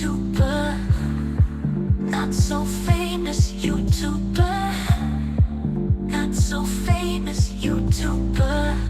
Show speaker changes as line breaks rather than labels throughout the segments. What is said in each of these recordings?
YouTuber, not so famous YouTuber, not so famous YouTuber.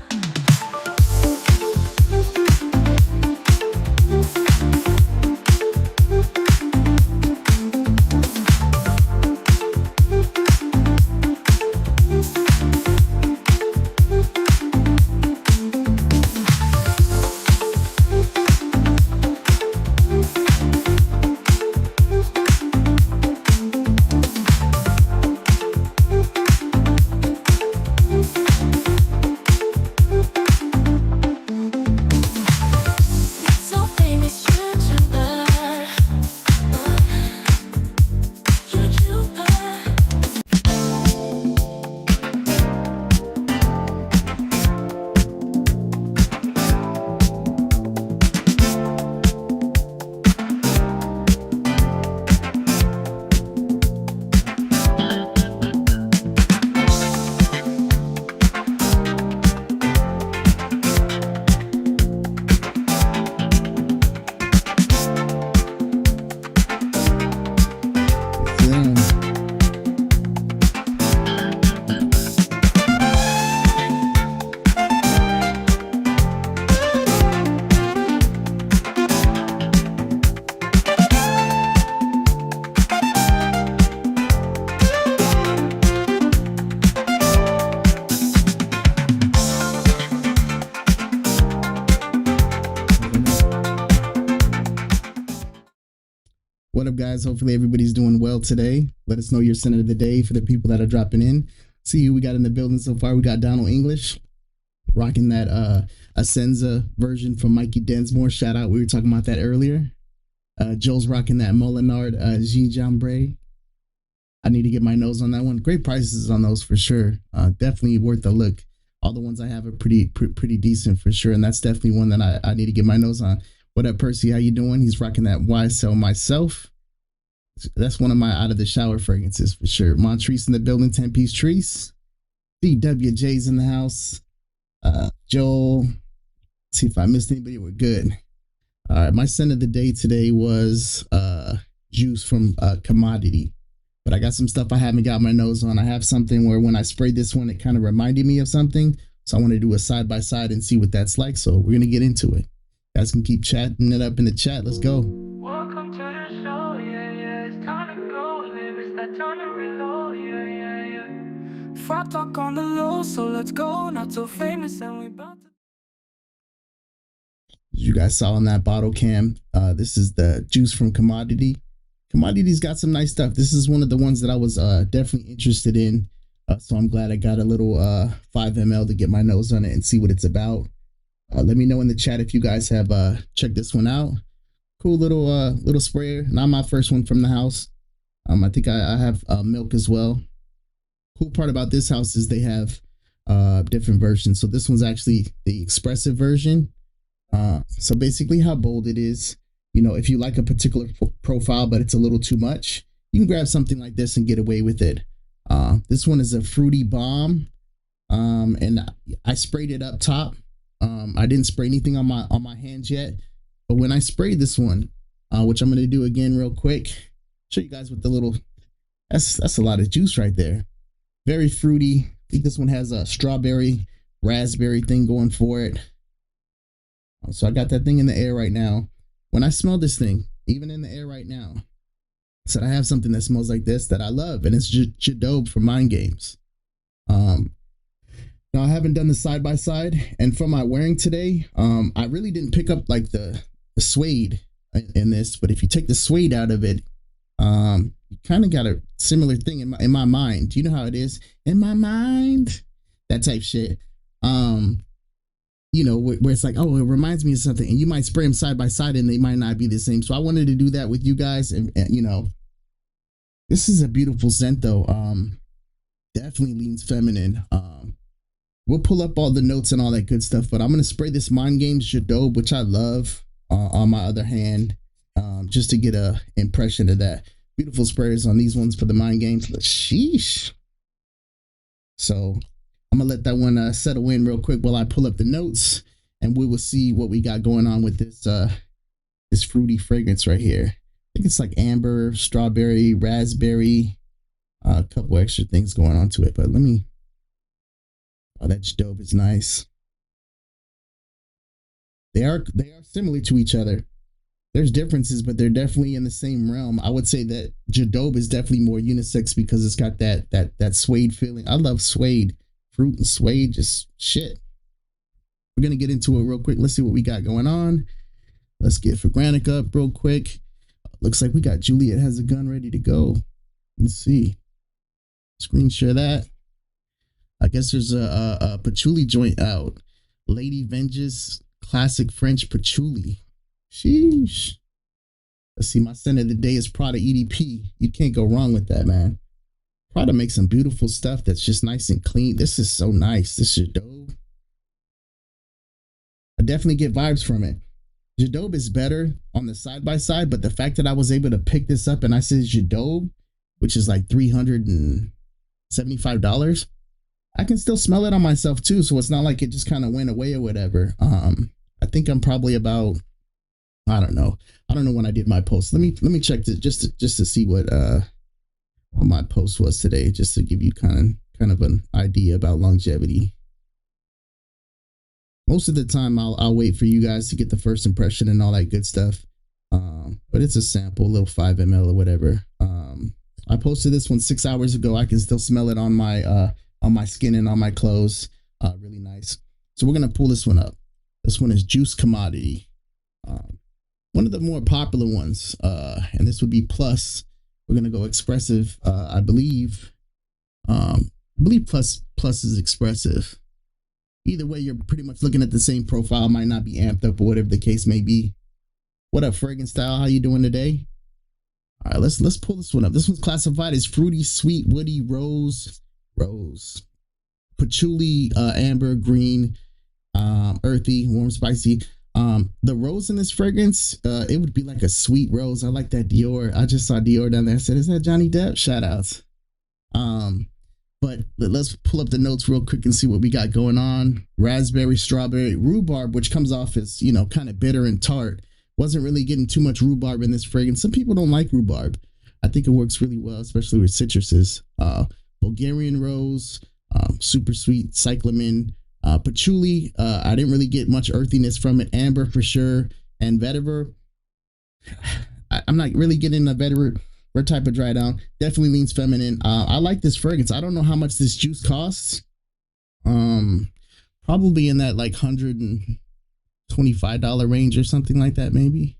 What up, guys? Hopefully everybody's doing well today. Let us know your scent of the day for the people that are dropping in. See who we got in the building so far. We got Donald English rocking that Asenza version from Mikey Densmore. Shout out. We were talking about that earlier. Joel's rocking that Molinard Gingembre. I need to get my nose on that one. Great prices on those for sure. Definitely worth a look. All the ones I have are pretty decent for sure. And that's definitely one that I need to get my nose on. What up, Percy? How you doing? He's rocking that YSL Myself. That's one of my out of the shower fragrances for sure. Montrese in the building, 10-piece Treese. DWJ's in the house. Joel. Let's see if I missed anybody. We're good. All right, my scent of the day today was Juice from Commodity. But I got some stuff I haven't got my nose on. I have something where when I sprayed this one, it kind of reminded me of something. So I want to do a side by side and see what that's like. So we're going to get into it. You guys can keep chatting it up in the chat. Let's go.
Welcome to the show, yeah, it's time to go, live, it's that time to reload, yeah. Frog talk on the low, so let's go, not so famous and we about to...
You guys saw on that bottle cam, this is the Juice from Commodity. Commodity's got some nice stuff. This is one of the ones that I was definitely interested in. So I'm glad I got a little 5 ml to get my nose on it and see what it's about. Let me know in the chat if you guys have checked this one out. Cool little sprayer. Not my first one from the house. I think I have milk as well. Cool part about this house is they have different versions. So this one's actually the expressive version. So basically how bold it is. You know, if you like a particular profile, but it's a little too much, you can grab something like this and get away with it. This one is a fruity bomb. And I sprayed it up top. I didn't spray anything on my hands yet, but when I sprayed this one, which I'm going to do again real quick, show you guys what the little, that's a lot of juice right there. Very fruity. I think this one has a strawberry, raspberry thing going for it. So I got that thing in the air right now. When I smell this thing, even in the air right now, so I have something that smells like this that I love, and it's Jadobe from Mind Games. Now I haven't done the side by side, and from my wearing today, I really didn't pick up like the suede in this, but if you take the suede out of it, you kind of got a similar thing in my mind. You know how it is in my mind, that type shit. You know, where it's like, oh, it reminds me of something, and you might spray them side by side and they might not be the same. So I wanted to do that with you guys, and you know, this is a beautiful scent though. Definitely leans feminine. We'll pull up all the notes and all that good stuff, but I'm gonna spray this Mind Games Jadobe, which I love, on my other hand, just to get a impression of that. Beautiful sprayers on these ones for the Mind Games. Sheesh. So I'm gonna let that one settle in real quick while I pull up the notes, and we will see what we got going on with this this fruity fragrance right here. think it's like amber, strawberry, raspberry, a couple extra things going on to it. But let me. Oh, that Jadobe is nice. They are similar to each other. There's differences, but they're definitely in the same realm. I would say that Jadobe is definitely more unisex because it's got that suede feeling. I love suede, fruit and suede, just shit. We're gonna get into it real quick. Let's see what we got going on. Let's get Fragranic up real quick. Looks like we got Juliette has a gun ready to go. Let's see. Screen share that. I guess there's a patchouli joint out. Lady Vengeance Classic French Patchouli. Sheesh. Let's see. My scent of the day is Prada EDP. You can't go wrong with that, man. Prada makes some beautiful stuff that's just nice and clean. This is so nice. This is dope. I definitely get vibes from it. Jadobe is better on the side by side, but the fact that I was able to pick this up and I said Jadobe, which is like $375, I can still smell it on myself too. So it's not like it just kind of went away or whatever. I think I'm probably about, I don't know when I did my post. Let me check this just to see what my post was today, just to give you kind of an idea about longevity. Most of the time, I'll wait for you guys to get the first impression and all that good stuff. But it's a sample, a little 5 ml or whatever. I posted this one 6 hours ago. I can still smell it on my skin and on my clothes. Really nice. So we're gonna pull this one up. This one is Juice Commodity. One of the more popular ones, and this would be Plus. We're gonna go expressive. I believe Plus is expressive. Either way, you're pretty much looking at the same profile. Might not be amped up or whatever the case may be. What up, Fragrance Style? How you doing today? All right, let's pull this one up. This one's classified as fruity, sweet, woody, rose, patchouli, amber, green, earthy, warm, spicy. The rose in this fragrance, it would be like a sweet rose. I like that Dior. I just saw Dior down there. I said, is that Johnny Depp? Shout outs. But let's pull up the notes real quick and see what we got going on. Raspberry, strawberry, rhubarb, which comes off as, kind of bitter and tart. Wasn't really getting too much rhubarb in this fragrance. Some people don't like rhubarb. I think it works really well, especially with citruses. Bulgarian rose, super sweet, cyclamen, patchouli. I didn't really get much earthiness from it. Amber for sure. And vetiver. I'm not really getting a vetiver type of dry down. Definitely leans feminine. I like this fragrance. I don't know how much this juice costs. Probably in that like $125 range or something like that, maybe.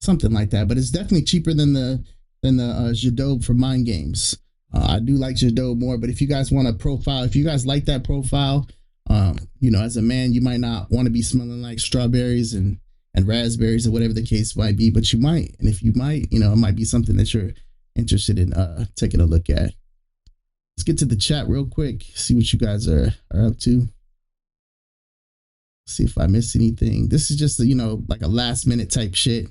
Something like that. But it's definitely cheaper than the Jadobe for Mind Games. I do like Jadobe more, but if you guys want a profile, if you guys like that profile, as a man, you might not want to be smelling like strawberries and raspberries or whatever the case might be, but you might. And if you might, it might be something that you're interested in taking a look at. Let's get to the chat real quick, see what you guys are up to. See if I missed anything. This is just, like a last minute type shit.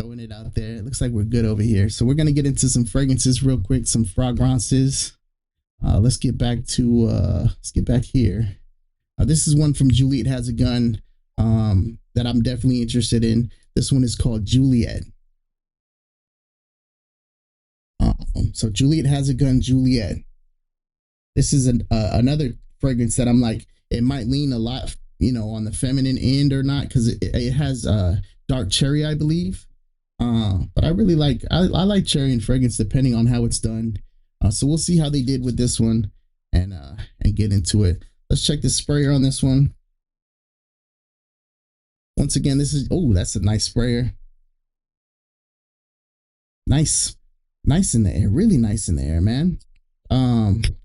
Throwing it out there. It looks like we're good over here. So we're going to get into some fragrances real quick, some fragrances. Let's get back here. This is one from Juliette Has a Gun that I'm definitely interested in. This one is called Juliette. So Juliette Has a Gun, Juliette. This is another fragrance that I'm like, it might lean a lot, on the feminine end or not, because it has dark cherry, I believe. But I really like, I like cherry and fragrance depending on how it's done. So we'll see how they did with this one and get into it. Let's check the sprayer on this one. Once again, this is, that's a nice sprayer. Nice in the air, really nice in the air, man.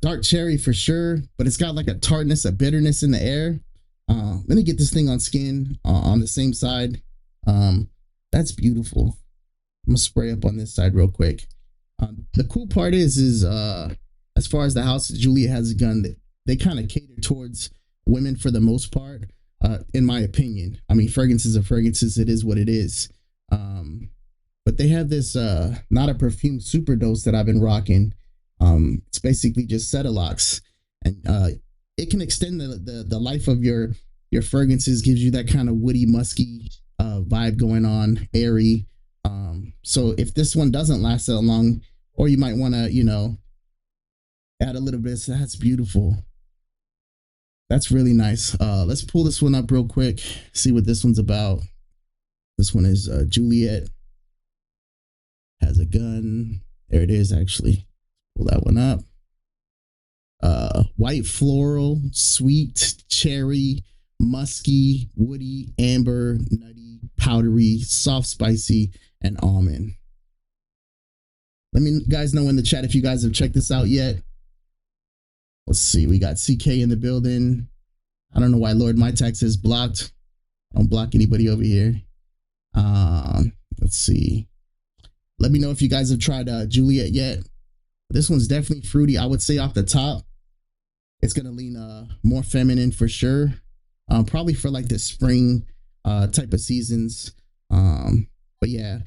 Dark cherry for sure, but it's got like a tartness, a bitterness in the air. Let me get this thing on skin on the same side. That's beautiful. I'm gonna spray up on this side real quick. The cool part is as far as the house Juliette Has a Gun, they kind of cater towards women for the most part, in my opinion. I mean, fragrances are fragrances. It is what it is. But they have this not a perfume super dose that I've been rocking. It's basically just Cetilox, and it can extend the life of your fragrances. Gives you that kind of woody, musky, vibe going on, airy. So if this one doesn't last that long, or you might want to, add a little bit. So that's beautiful. That's really nice. Let's pull this one up real quick, see what this one's about. This one is Juliette has a gun. There it is, actually. Pull that one up. White floral, sweet, cherry, musky, woody, amber, nutty, powdery, soft, spicy, and almond. Let me guys know in the chat if you guys have checked this out yet. Let's see. We got CK in the building. I don't know why Lord My Tax is blocked. I don't block anybody over here. Let's see. Let me know if you guys have tried Juliette yet. This one's definitely fruity. I would say off the top, it's gonna lean more feminine for sure. Probably for like the spring type of seasons. But yeah,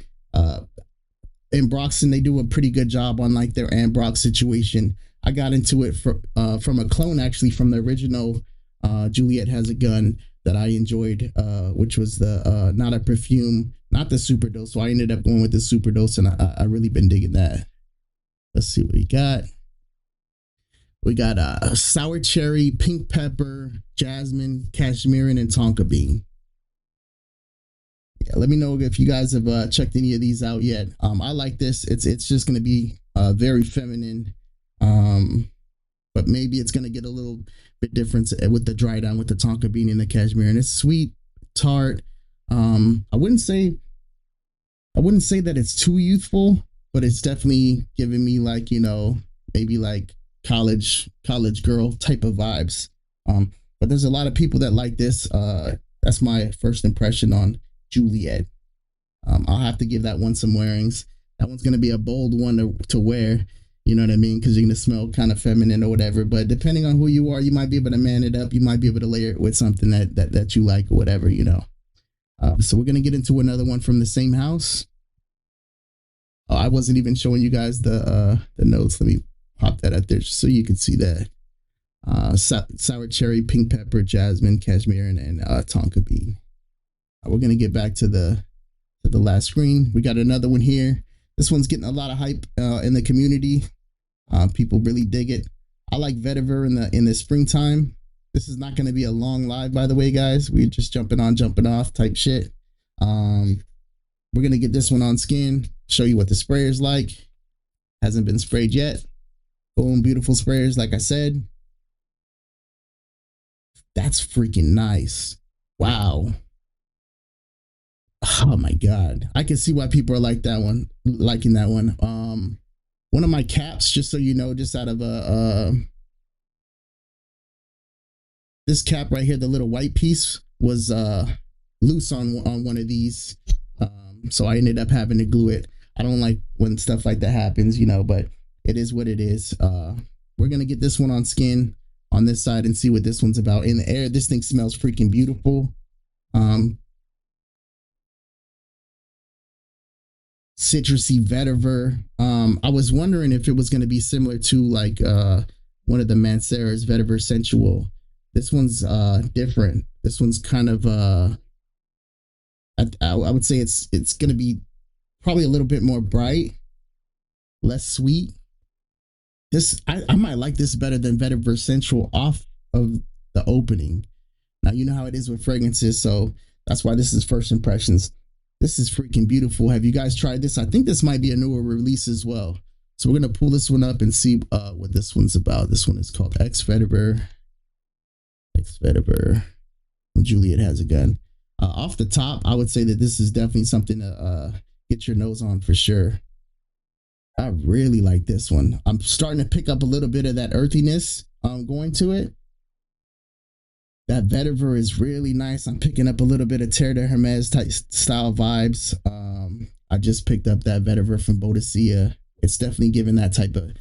in Broxton, they do a pretty good job on like their Ambrox situation. I got into it from a clone, actually, from the original Juliette Has a Gun that I enjoyed, which was the not a perfume, not the super dose. So I ended up going with the super dose, and I really been digging that. Let's see what we got. We got sour cherry, pink pepper, jasmine, cashmere, and tonka bean. Yeah, let me know if you guys have checked any of these out yet. I like this. It's just going to be very feminine, but maybe it's going to get a little bit different with the dry down with the tonka bean and the cashmere. And it's sweet, tart. I wouldn't say that it's too youthful, but it's definitely giving me like, maybe like college girl type of vibes. But there's a lot of people that like this. That's my first impression on Juliette. I'll have to give that one some wearings. That one's going to be a bold one to wear, you know what I mean? Because you're going to smell kind of feminine or whatever. But depending on who you are, you might be able to man it up. You might be able to layer it with something that you like or whatever, So we're going to get into another one from the same house. Oh, I wasn't even showing you guys the notes. Let me pop that up there just so you can see that. Sour cherry, pink pepper, jasmine, cashmere, and tonka bean. We're gonna get back to the last screen. We got another one here. This one's getting a lot of hype in the community. People really dig it. I like vetiver in the springtime. This is not gonna be a long live, by the way, guys. We're just jumping on, jumping off type shit. We're gonna get this one on skin. Show you what the sprayer's like. Hasn't been sprayed yet. Boom, beautiful sprayers, like I said. That's freaking nice. Wow. Oh my God. I can see why people are liking that one. One of my caps, just so you know, just out of this cap right here, the little white piece was loose on one of these. So I ended up having to glue it. I don't like when stuff like that happens, but it is what it is. We're gonna get this one on skin on this side and see what this one's about. In the air, this thing smells freaking beautiful. Citrusy vetiver. I was wondering if it was going to be similar to like one of the Mancera's vetiver sensual. This one's different. This one's kind of I would say it's going to be probably a little bit more bright, less sweet. I might like this better than vetiver sensual off of the opening. Now you know how it is with fragrances, so that's why this is first impressions. This is freaking beautiful. Have you guys tried this? I think this might be a newer release as well. So we're going to pull this one up and see what this one's about. This one is called X Vetiver. Juliette Has a Gun. Off the top, I would say that this is definitely something to get your nose on for sure. I really like this one. I'm starting to pick up a little bit of that earthiness going to it. That vetiver is really nice. I'm picking up a little bit of Terre de Hermes type style vibes. I just picked up that vetiver from Bodicea. It's definitely giving that type of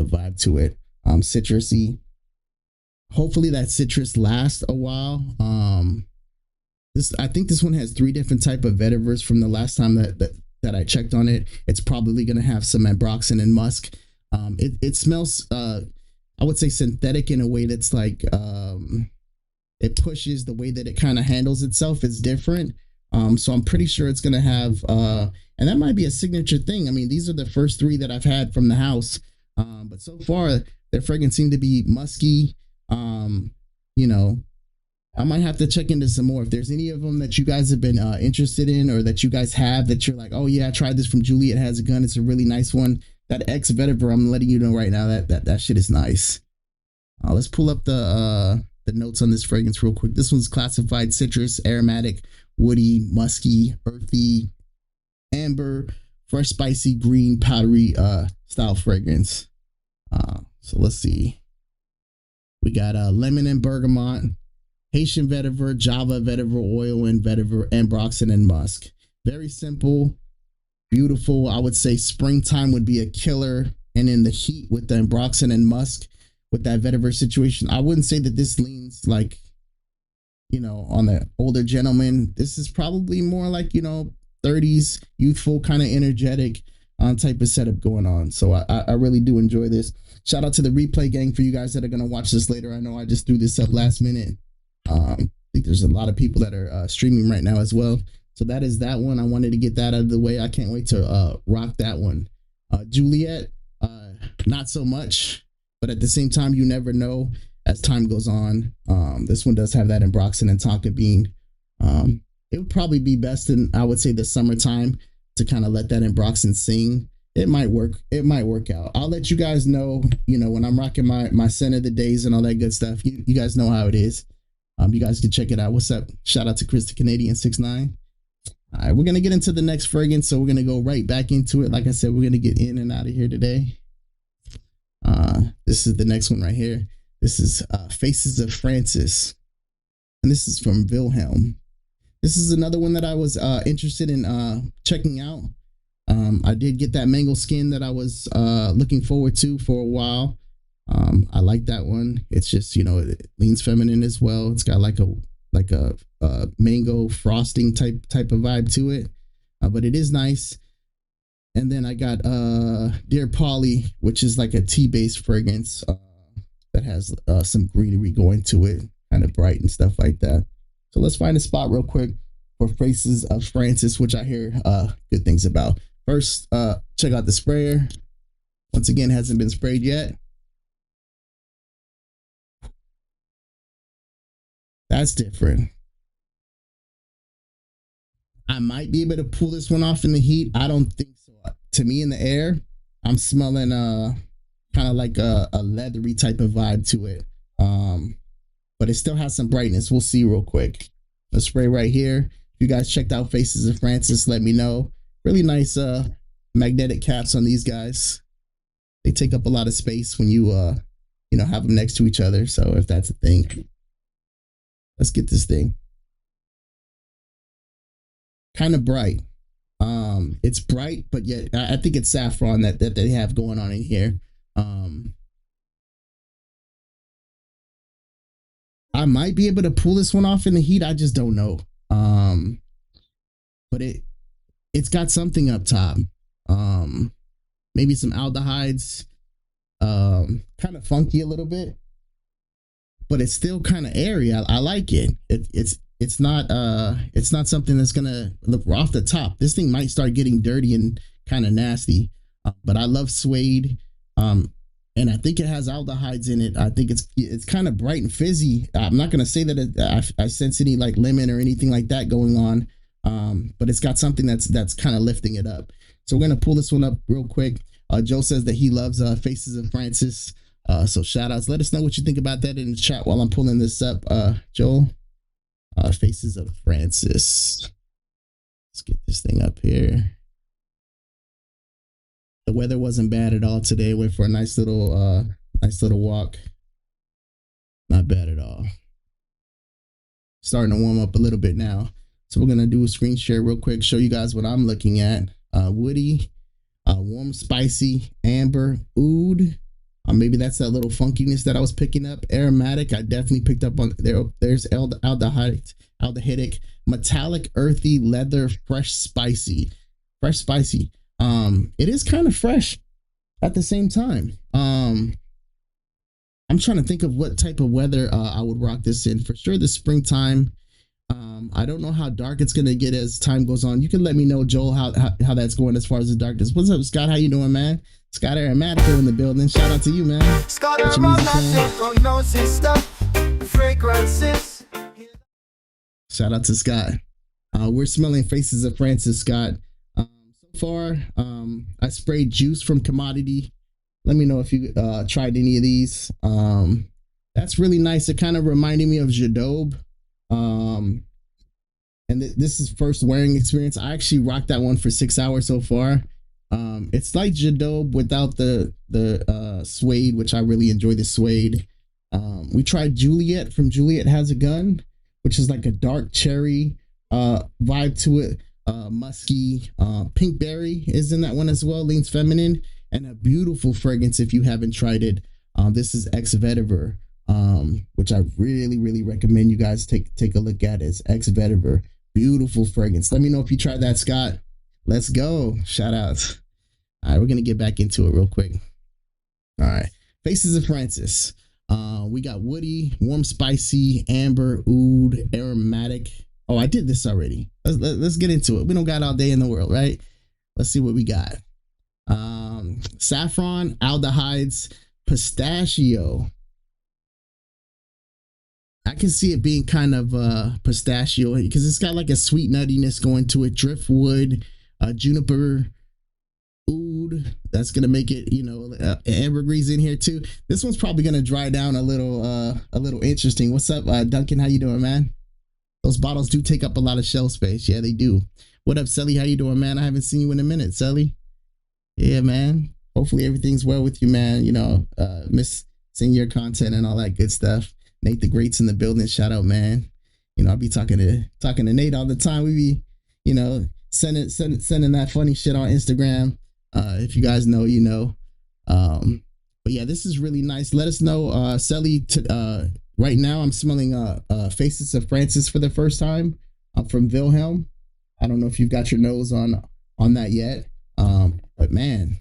vibe to it. Citrusy. Hopefully that citrus lasts a while. I think this one has 3 different type of vetivers from the last time that I checked on it. It's probably going to have some ambroxan and musk. It smells, I would say, synthetic in a way that's like, it pushes the way that it kind of handles itself is different. So I'm pretty sure it's gonna have and that might be a signature thing. I mean, these are the first three that I've had from the house. But so far their fragrance seem to be musky. You know, I might have to check into some more. If there's any of them that you guys have been interested in, or that you guys have that you're like, oh yeah, I tried this from Juliette Has a Gun. It's a really nice one. That X Vetiver, I'm letting you know right now that shit is nice. Let's pull up the notes on this fragrance real quick. This one's classified citrus, aromatic, woody, musky, earthy, amber, fresh, spicy, green, powdery style fragrance. So let's see. We got lemon and bergamot, Haitian vetiver, Java vetiver, oil and vetiver, ambroxan and musk. Very simple, beautiful. I would say springtime would be a killer, and in the heat with the ambroxan and musk, with that vetiver situation, I wouldn't say that this leans like, on the older gentleman. This is probably more like, 30s, youthful, kind of energetic type of setup going on. So I really do enjoy this. Shout out to the replay gang for you guys that are going to watch this later. I know I just threw this up last minute. I think there's a lot of people that are streaming right now as well. So that is that one. I wanted to get that out of the way. I can't wait to rock that one. Juliette, not so much. But at the same time, you never know as time goes on. This one does have that ambroxan and tonka bean. It would probably be best in, I would say, the summertime to kind of let that ambroxan sing. It might work. It might work out. I'll let you guys know, when I'm rocking my scent of the days and all that good stuff. You guys know how it is. You guys can check it out. What's up? Shout out to Chris the Canadian 69. All right, we're going to get into the next fragrance. So we're going to go right back into it. Like I said, we're going to get in and out of here today. This is the next one right here. This is Faces of Francis, and this is from Vilhelm. This is another one that I was interested in checking out. I did get that mango skin that I was looking forward to for a while. I like that one. It's just, it leans feminine as well. It's got like a mango frosting type of vibe to it, but it is nice. And then I got Dear Polly, which is like a tea-based fragrance that has some greenery going to it, kind of bright and stuff like that. So let's find a spot real quick for Faces of Francis, which I hear good things about. First, check out the sprayer. Once again, hasn't been sprayed yet. That's different. I might be able to pull this one off in the heat. I don't think so. To me, in the air, I'm smelling kind of like a leathery type of vibe to it. But it still has some brightness. We'll see real quick. The spray right here. If you guys checked out Faces of Francis, let me know. Really nice magnetic caps on these guys. They take up a lot of space when you have them next to each other. So if that's a thing, let's get this thing. Kind of bright. It's bright, but yet I think it's saffron that they have going on in here. I might be able to pull this one off in the heat. I just don't know. But it's got something up top. Maybe some aldehydes. Kind of funky a little bit, but it's still kind of airy. I like it. It's not something that's gonna look off the top. This thing might start getting dirty and kind of nasty, but I love suede, and I think it has aldehydes in it. I think it's kind of bright and fizzy. I'm not gonna say that I sense any like lemon or anything like that going on, but it's got something that's kind of lifting it up. So we're gonna pull this one up real quick. Joe says that he loves Faces of Francis. So shout outs. Let us know what you think about that in the chat while I'm pulling this up, Joel. Faces of Francis. Let's get this thing up here. The weather wasn't bad at all today. Went for a nice little walk. Not bad at all. Starting to warm up a little bit now. So we're gonna do a screen share real quick, show you guys what I'm looking at. Woody, warm, spicy, amber, oud. Maybe that's that little funkiness that I was picking up. Aromatic, I definitely picked up on there. There's aldehydic, metallic, earthy, leather, fresh, spicy. It is kind of fresh at the same time. I'm trying to think of what type of weather I would rock this in. For sure, the springtime. I don't know how dark it's gonna get as time goes on. You can let me know, Joel, how that's going as far as the darkness. What's up, Scott? How you doing, man? Scott Aromatico in the building. Shout out to you, man.
Scott Aromatico, fragrances.
Shout out to Scott. We're smelling Faces of Francis, Scott. So far, I sprayed Juice from Commodity. Let me know if you tried any of these. That's really nice. It kind of reminded me of Jadobe. And this is first wearing experience. I actually rocked that one for 6 hours so far. It's like Jadobe without the suede, which I really enjoy the suede. We tried Juliette from Juliette Has a Gun, which is like a dark cherry vibe to it. Musky. Pink berry is in that one as well. Leans feminine and a beautiful fragrance if you haven't tried it. This is Ex Vetiver, which I really recommend you guys take a look at. It's Ex Vetiver. Beautiful fragrance. Let me know if you tried that, Scott. Let's go. Shout out. All right, we're gonna get back into it real quick. All right, Faces of Francis. We got woody, warm, spicy, amber, oud, aromatic. Oh, I did this already. Let's get into it. We don't got all day in the world, right? Let's see what we got. Saffron, aldehydes, pistachio. I can see it being kind of pistachio because it's got like a sweet nuttiness going to it. Driftwood, juniper, oud. That's gonna make it, ambergris in here too. This one's probably gonna dry down a little interesting. What's up, Duncan? How you doing, man? Those bottles do take up a lot of shelf space. Yeah, they do. What up, Selly? How you doing, man? I haven't seen you in a minute, Selly. Yeah, man. Hopefully everything's well with you, man. Miss seeing your content and all that good stuff. Nate the Great's in the building. Shout out, man. I'll be talking to Nate all the time. We be, sending that funny shit on Instagram. If you guys know, you know. But yeah, this is really nice. Let us know, Selly. Right now, I'm smelling Faces of Francis for the first time from Vilhelm. I don't know if you've got your nose on that yet, but man,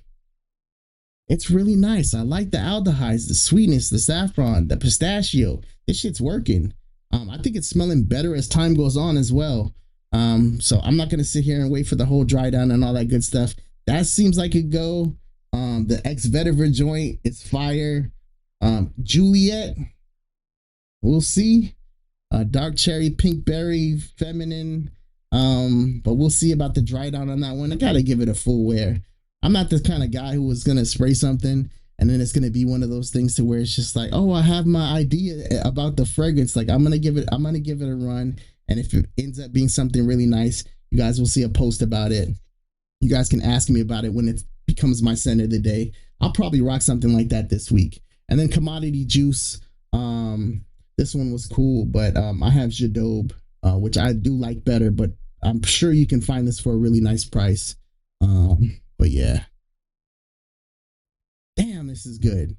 it's really nice. I like the aldehydes, the sweetness, the saffron, the pistachio. This shit's working. I think it's smelling better as time goes on as well. So I'm not gonna sit here and wait for the whole dry down and all that good stuff. That seems like it go. The Ex Vetiver joint is fire. Juliette. We'll see. Dark cherry, pink berry, feminine. But we'll see about the dry down on that one. I gotta give it a full wear. I'm not the kind of guy who was gonna spray something and then it's gonna be one of those things to where it's just like, oh, I have my idea about the fragrance. Like I'm gonna give it a run. And if it ends up being something really nice, you guys will see a post about it. You guys can ask me about it when it becomes my scent of the day. I'll probably rock something like that this week. And then Commodity Juice. This one was cool, but I have Jadobe, which I do like better, but I'm sure you can find this for a really nice price. But yeah. Damn, this is good.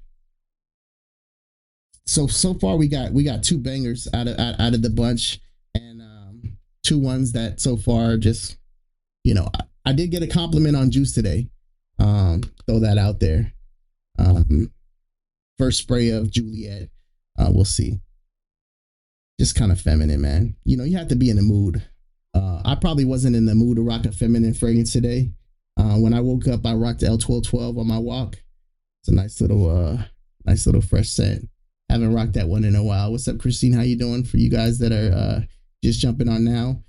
So far we got two bangers out of the bunch, and two ones that so far just, I did get a compliment on Juice today. Throw that out there. First spray of Juliette. We'll see. Just kind of feminine, man. You have to be in the mood. I probably wasn't in the mood to rock a feminine fragrance today. When I woke up, I rocked L1212 on my walk. It's a nice little fresh scent. Haven't rocked that one in a while. What's up, Christine? How you doing? For you guys that are just jumping on now,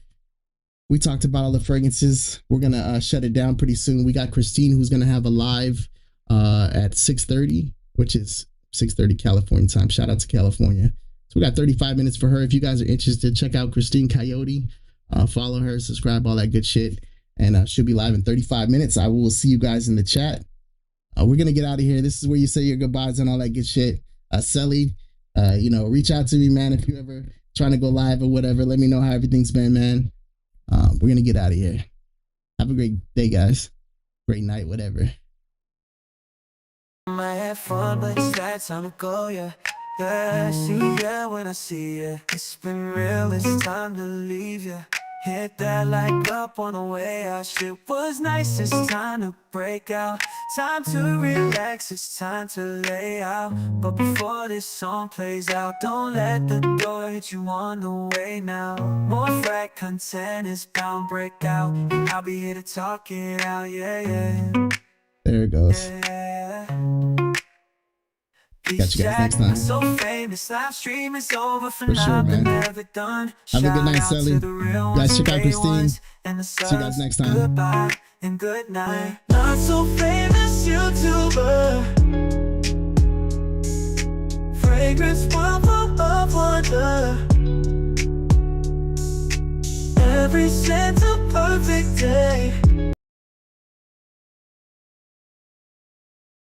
we talked about all the fragrances. We're gonna shut it down pretty soon. We got Christine who's gonna have a live at 6:30, which is 6:30 California time. Shout out to California. So we got 35 minutes for her. If you guys are interested, check out Christine Coyote. Follow her, subscribe, all that good shit. And she'll be live in 35 minutes. I will see you guys in the chat. We're going to get out of here. This is where you say your goodbyes and all that good shit. Selly, reach out to me, man. If you ever trying to go live or whatever, let me know how everything's been, man. We're going to get out of here. Have a great day, guys. Great night, whatever.
I had fun, but it's that time to go, yeah. Yeah, I see ya when I see ya. It's been real, it's time to leave ya. Hit that like up on the way out. Shit was nice, it's time to break out. Time to relax, it's time to lay out. But before this song plays out, don't let the door hit you on the way now. More frack content is bound break out. I'll be here to talk it out, yeah, yeah.
There it goes.
Yeah.
Catch you guys next time.
So famous, live stream is over for
sure,
now,
man.
but never done.
Have a good night,
Shout out
Sally.
to the real
You guys check out
ones,
Christine.
ones, and the
See you guys
subs.
next time.
Goodbye and good night. Not so famous YouTuber, fragrance world of wonder. Every scent's a perfect day.